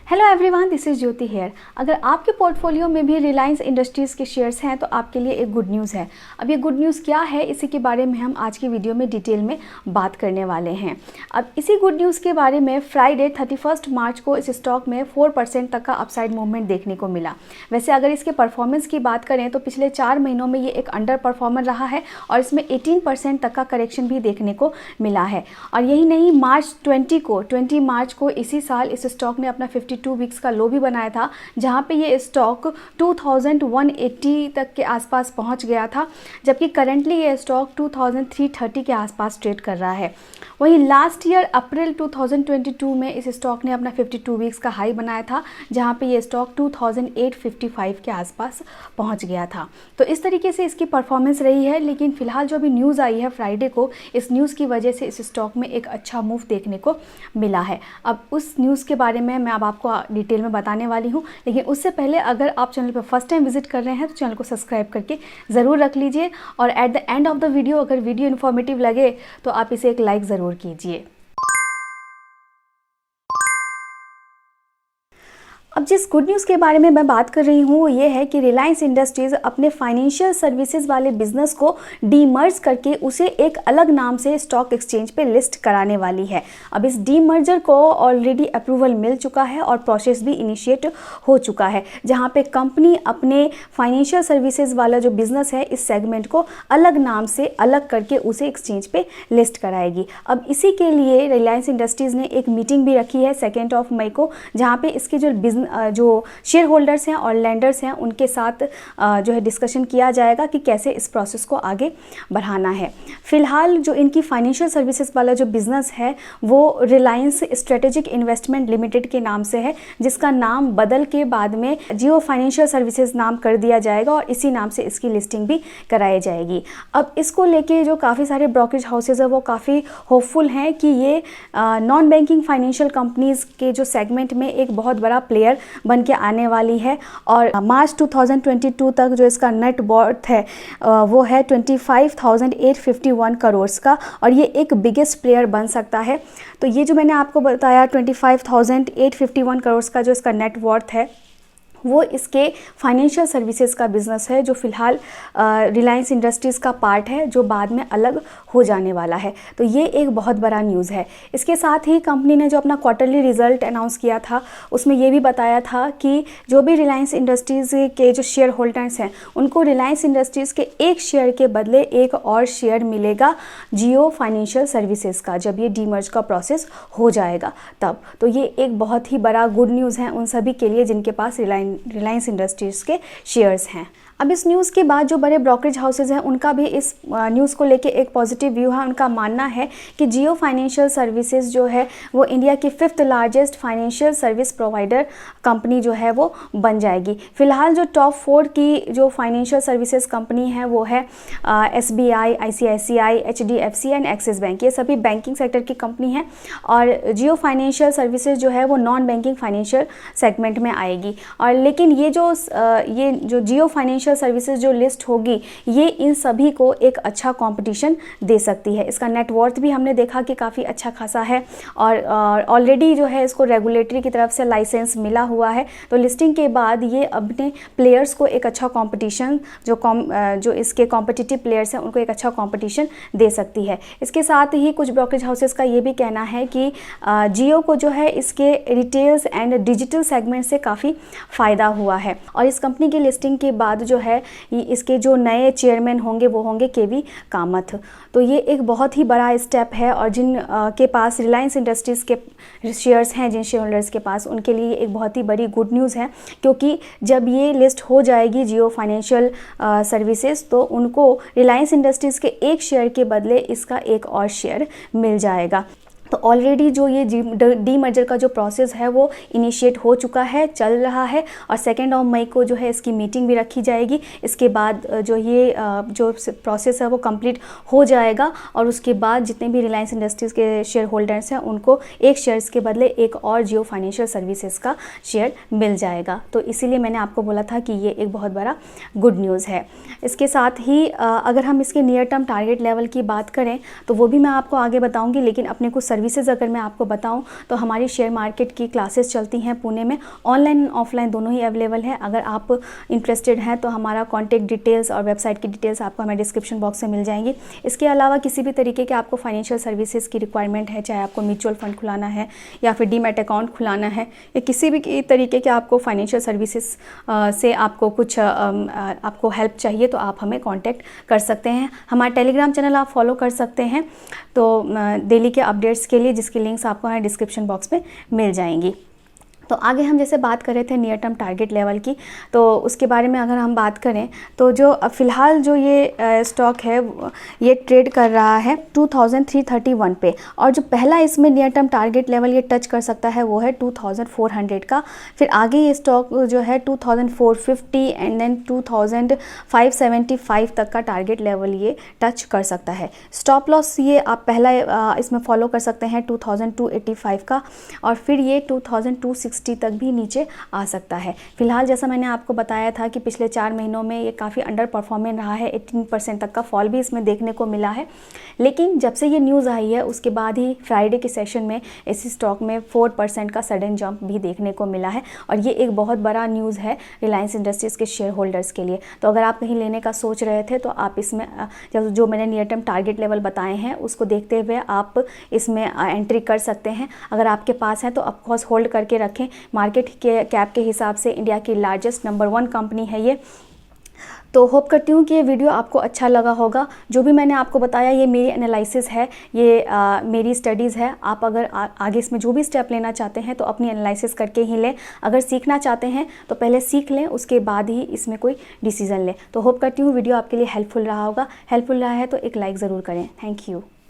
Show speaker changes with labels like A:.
A: Hello everyone, this is Jyoti here. अगर आपके portfolio में भी रिलायंस इंडस्ट्रीज़ के शेयर्स हैं तो आपके लिए एक गुड न्यूज़ है। अब ये गुड न्यूज़ क्या है, इसी के बारे में हम आज की वीडियो में डिटेल में बात करने वाले हैं। अब इसी गुड न्यूज़ के बारे में फ्राइडे 31 मार्च को इस स्टॉक में 4% तक का अपसाइड मूवमेंट देखने को मिला। वैसे अगर इसके परफॉर्मेंस की बात करें तो पिछले 4 महीनों में ये एक अंडर परफॉर्मर रहा है और इसमें 18% तक का करेक्शन भी देखने को मिला है। और यही नहीं, मार्च 20 मार्च को इसी साल इस स्टॉक ने अपना 52 वीक्स का लो भी बनाया था, जहां पे ये स्टॉक 2180 तक के आसपास पहुंच गया था, जबकि करंटली ये स्टॉक 2330 के आसपास ट्रेड कर रहा है। वहीं लास्ट ईयर अप्रैल 2022 में इस स्टॉक ने अपना 52 वीक्स का हाई बनाया था, जहां पे ये स्टॉक 2855 के आसपास पहुंच गया था। तो इस तरीके से इसकी परफॉर्मेंस रही है। लेकिन फिलहाल जो अभी न्यूज़ आई है फ्राइडे को, इस न्यूज़ की वजह से इस स्टॉक में एक अच्छा मूव देखने को मिला है। अब उस न्यूज़ के बारे में मैं अब आपको डिटेल में बताने वाली हूँ, लेकिन उससे पहले अगर आप चैनल पर फर्स्ट टाइम विजिट कर रहे हैं तो चैनल को सब्सक्राइब करके ज़रूर रख लीजिए। और at the end of the video अगर वीडियो इन्फॉर्मेटिव लगे तो आप इसे एक लाइक ज़रूर कीजिए। अब जिस गुड न्यूज़ के बारे में मैं बात कर रही हूँ वो ये है कि रिलायंस इंडस्ट्रीज़ अपने फाइनेंशियल सर्विसेज वाले बिजनेस को डीमर्ज करके उसे एक अलग नाम से स्टॉक एक्सचेंज पे लिस्ट कराने वाली है। अब इस डीमर्जर को ऑलरेडी अप्रूवल मिल चुका है और प्रोसेस भी इनिशिएट हो चुका है, जहाँ पे कंपनी अपने फाइनेंशियल सर्विसेज वाला जो बिजनेस है इस सेगमेंट को अलग नाम से अलग करके उसे एक्सचेंज पे लिस्ट कराएगी। अब इसी के लिए रिलायंस इंडस्ट्रीज़ ने एक मीटिंग भी रखी है 2 मई को, जहाँ पे इसके जो शेयर होल्डर्स हैं और लैंडर्स हैं उनके साथ जो है डिस्कशन किया जाएगा कि कैसे इस प्रोसेस को आगे बढ़ाना है। फिलहाल जो इनकी फाइनेंशियल सर्विसेज वाला जो बिज़नेस है वो रिलायंस स्ट्रेटेजिक इन्वेस्टमेंट लिमिटेड के नाम से है, जिसका नाम बदल के बाद में जियो फाइनेंशियल सर्विसेज नाम कर दिया जाएगा और इसी नाम से इसकी लिस्टिंग भी कराई जाएगी। अब इसको लेके जो काफ़ी सारे ब्रोकरेज हाउसेज है वो काफ़ी होपफुल हैं कि ये नॉन बैंकिंग फाइनेंशियल कंपनीज़ के जो सेगमेंट में एक बहुत बड़ा प्लेयर बन के आने वाली है। और मार्च 2022 तक जो इसका नेट वर्थ है वो है 25,851 करोड़ का, और ये एक बिगेस्ट प्लेयर बन सकता है। तो ये जो मैंने आपको बताया 25,851 करोड़ का जो इसका नेट वर्थ है वो इसके फाइनेंशियल सर्विसेज का बिज़नेस है, जो फ़िलहाल रिलायंस इंडस्ट्रीज़ का पार्ट है, जो बाद में अलग हो जाने वाला है। तो ये एक बहुत बड़ा न्यूज़ है। इसके साथ ही कंपनी ने जो अपना क्वार्टरली रिजल्ट अनाउंस किया था उसमें ये भी बताया था कि जो भी रिलायंस इंडस्ट्रीज़ के जो शेयर होल्डर्स हैं उनको रिलायंस इंडस्ट्रीज़ के एक शेयर के बदले एक और शेयर मिलेगा जियो फाइनेंशियल सर्विसेज का, जब ये डीमर्ज का प्रोसेस हो जाएगा तब। तो ये एक बहुत ही बड़ा गुड न्यूज़ है उन सभी के लिए जिनके पास रिलायंस इंडस्ट्रीज़ के शेयर्स हैं। अब इस न्यूज़ के बाद जो बड़े ब्रोकरेज हाउसेज हैं उनका भी इस न्यूज़ को लेके एक पॉजिटिव व्यू है। उनका मानना है कि जियो फाइनेंशियल सर्विसेज जो है वो इंडिया की 5th largest financial service provider company जो है वो बन जाएगी। फिलहाल जो टॉप 4 की जो फाइनेंशियल सर्विसेज कंपनी है वो है SBI, ICICI, HDFC and axis bank. ये सभी बैंकिंग सेक्टर की कंपनी है और जियो फाइनेंशियल सर्विसेज जो है वो नॉन बैंकिंग फाइनेंशियल सेगमेंट में आएगी। और लेकिन ये जो जियो फाइनेंशियल सर्विसेज जो लिस्ट होगी ये इन सभी को एक अच्छा कंपटीशन दे सकती है। इसका नेट वर्थ भी हमने देखा कि काफ़ी अच्छा खासा है और ऑलरेडी जो है इसको रेगुलेटरी की तरफ से लाइसेंस मिला हुआ है। तो लिस्टिंग के बाद ये अपने प्लेयर्स को एक अच्छा कंपटीशन जो इसके कॉम्पिटिटिव प्लेयर्स हैं उनको एक अच्छा कंपटीशन दे सकती है। इसके साथ ही कुछ ब्रोकरेज हाउसेस का ये भी कहना है कि जियो को जो है इसके रिटेल्स एंड डिजिटल सेगमेंट से काफ़ी फ़ायदा हुआ है। और इस कंपनी की लिस्टिंग के बाद जो है इसके जो नए चेयरमैन होंगे वो होंगे केवी कामथ। तो ये एक बहुत ही बड़ा स्टेप है और जिन के पास रिलायंस इंडस्ट्रीज़ के शेयर्स हैं, जिन शेयर होल्डर्स के पास, उनके लिए एक बहुत ही बड़ी गुड न्यूज़ है, क्योंकि जब ये लिस्ट हो जाएगी जियो फाइनेंशियल सर्विसेज तो उनको रिलायंस इंडस्ट्रीज़ के एक शेयर के बदले इसका एक और शेयर मिल जाएगा। तो ऑलरेडी जो ये डीमर्जर का जो प्रोसेस है वो इनिशिएट हो चुका है, चल रहा है और 2 मई को जो है इसकी मीटिंग भी रखी जाएगी। इसके बाद जो ये जो प्रोसेस है वो कंप्लीट हो जाएगा और उसके बाद जितने भी रिलायंस इंडस्ट्रीज़ के शेयर होल्डर्स हैं उनको एक शेयर्स के बदले एक और जियो फाइनेंशियल सर्विसेज का शेयर मिल जाएगा। तो इसीलिए मैंने आपको बोला था कि ये एक बहुत बड़ा गुड न्यूज़ है। इसके साथ ही अगर हम इसके नियर टर्म टारगेट लेवल की बात करें तो वो भी मैं आपको आगे बताऊँगी, लेकिन अपने कुछ सर्विसेज अगर मैं आपको बताऊं तो हमारी शेयर मार्केट की क्लासेस चलती हैं पुणे में, ऑनलाइन एंड ऑफलाइन दोनों ही अवेलेबल है। अगर आप इंटरेस्टेड हैं तो हमारा कॉन्टैक्ट डिटेल्स और वेबसाइट की डिटेल्स आपको हमारे डिस्क्रिप्शन बॉक्स में मिल जाएंगी। इसके अलावा किसी भी तरीके के आपको फाइनेंशियल सर्विसेज की रिक्वायरमेंट है, चाहे आपको म्यूचुअल फंड खुलाना है या फिर डीमैट अकाउंट खुलाना है या किसी भी तरीके के आपको फाइनेंशियल सर्विसेज से आपको कुछ आपको हेल्प चाहिए तो आप हमें कांटेक्ट कर सकते हैं। हमारा टेलीग्राम चैनल आप फॉलो कर सकते हैं तो डेली के अपडेट्स के लिए, जिसकी लिंक्स आपको हमारे डिस्क्रिप्शन बॉक्स में मिल जाएंगी। तो आगे हम जैसे बात कर रहे थे नियर टर्म टारगेट लेवल की, तो उसके बारे में अगर हम बात करें तो जो फ़िलहाल जो ये स्टॉक है ये ट्रेड कर रहा है 2331 पे, और जो पहला इसमें नियर टर्म टारगेट लेवल ये टच कर सकता है वो है 2400 का। फिर आगे ये स्टॉक जो है 2450 एंड देन 2575 तक का टारगेट लेवल ये टच कर सकता है। स्टॉप लॉस ये आप पहला इसमें फॉलो कर सकते हैं 2285 का, और फिर ये 2260 तक भी नीचे आ सकता है। फिलहाल जैसा मैंने आपको बताया था कि पिछले 4 महीनों में ये काफ़ी अंडर परफॉर्मेंस रहा है, 18% तक का फॉल भी इसमें देखने को मिला है। लेकिन जब से ये न्यूज़ आई है उसके बाद ही फ्राइडे के सेशन में इसी स्टॉक में 4% का सडन जंप भी देखने को मिला है, और ये एक बहुत बड़ा न्यूज़ है रिलायंस इंडस्ट्रीज़ के शेयर होल्डर्स के लिए। तो अगर आप कहीं लेने का सोच रहे थे तो आप इसमें जो मैंने नियर टर्म टारगेट लेवल बताए हैं उसको देखते हुए आप इसमें एंट्री कर सकते हैं। अगर आपके पास है तो ऑफकोर्स होल्ड करके रखें। मार्केट के कैप के हिसाब से इंडिया की लार्जेस्ट नंबर 1 कंपनी है ये। तो होप करती हूँ कि ये वीडियो आपको अच्छा लगा होगा। जो भी मैंने आपको बताया ये मेरी एनालिसिस है, ये मेरी स्टडीज़ है। आप अगर आगे इसमें जो भी स्टेप लेना चाहते हैं तो अपनी एनालिसिस करके ही लें। अगर सीखना चाहते हैं तो पहले सीख लें, उसके बाद ही इसमें कोई डिसीज़न लें। तो होप करती हूँ वीडियो आपके लिए हेल्पफुल रहा होगा। हेल्पफुल रहा है तो एक लाइक ज़रूर करें। Thank you.